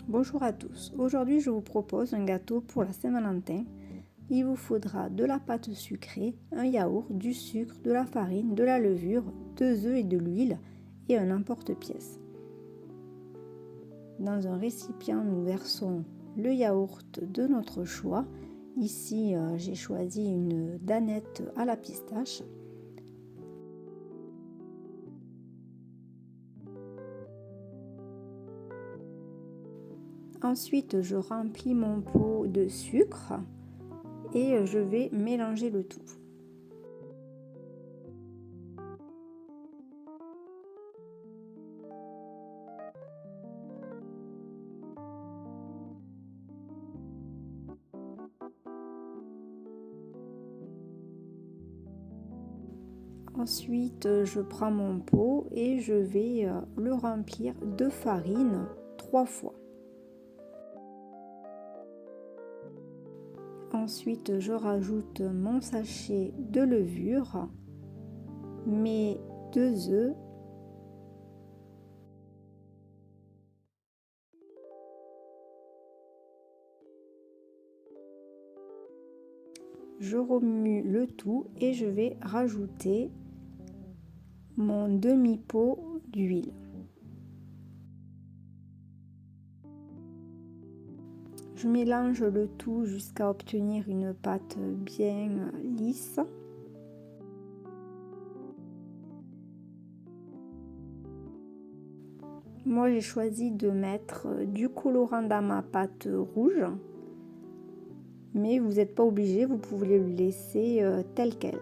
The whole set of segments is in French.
Bonjour à tous, aujourd'hui je vous propose un gâteau pour la Saint-Valentin. Il vous faudra de la pâte sucrée, un yaourt, du sucre, de la farine, de la levure, 2 œufs et de l'huile et un emporte-pièce. Dans un récipient, nous versons le yaourt de notre choix. Ici, j'ai choisi une danette à la pistache. Ensuite, je remplis mon pot de sucre et je vais mélanger le tout. Ensuite, je prends mon pot et je vais le remplir de farine 3 fois. Ensuite, je rajoute mon sachet de levure, mes 2 œufs, je remue le tout et je vais rajouter mon demi-pot d'huile. Je mélange le tout jusqu'à obtenir une pâte bien lisse. Moi, j'ai choisi de mettre du colorant dans ma pâte rouge, mais vous n'êtes pas obligé, vous pouvez le laisser tel quel.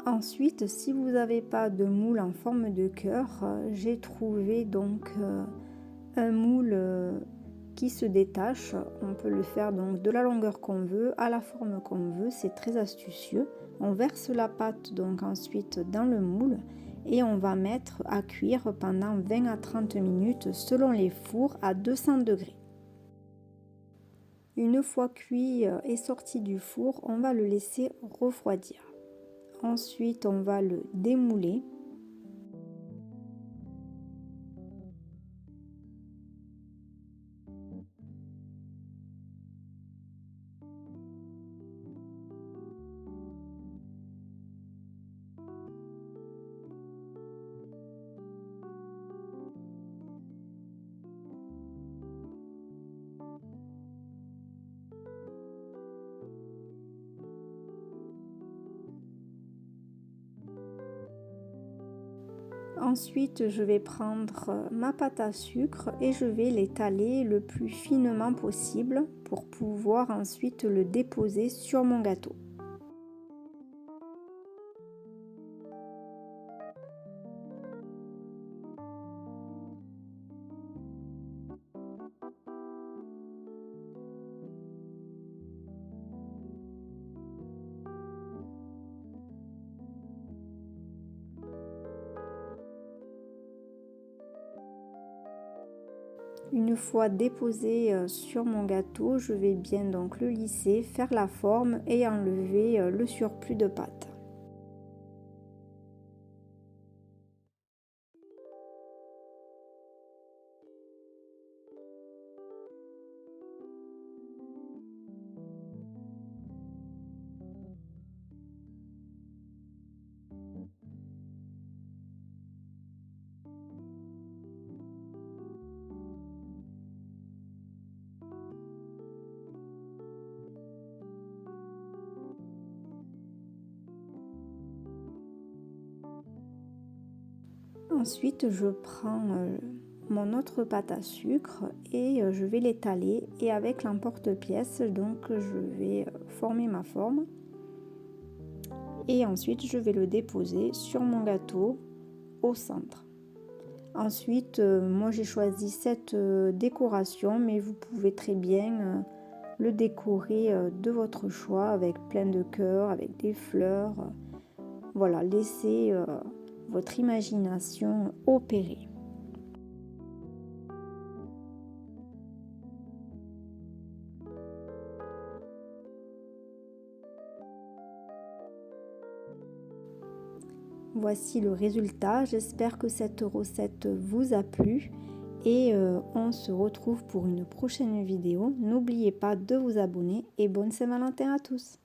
Ensuite, si vous n'avez pas de moule en forme de cœur, j'ai trouvé donc un moule qui se détache. On peut le faire donc de la longueur qu'on veut, à la forme qu'on veut, c'est très astucieux. On verse la pâte donc ensuite dans le moule et on va mettre à cuire pendant 20 à 30 minutes selon les fours à 200 degrés. Une fois cuit et sorti du four, on va le laisser refroidir. Ensuite, on va le démouler. Ensuite, je vais prendre ma pâte à sucre et je vais l'étaler le plus finement possible pour pouvoir ensuite le déposer sur mon gâteau. Une fois déposé sur mon gâteau, je vais bien donc le lisser, faire la forme et enlever le surplus de pâte. Ensuite, je prends mon autre pâte à sucre et je vais l'étaler et avec l'emporte-pièce, donc je vais former ma forme. Et ensuite, je vais le déposer sur mon gâteau au centre. Ensuite, moi j'ai choisi cette décoration, mais vous pouvez très bien le décorer de votre choix avec plein de cœurs, avec des fleurs. Voilà, laissez votre imagination opérer. Voici le résultat, j'espère que cette recette vous a plu et on se retrouve pour une prochaine vidéo. N'oubliez pas de vous abonner et bonne Saint-Valentin à tous!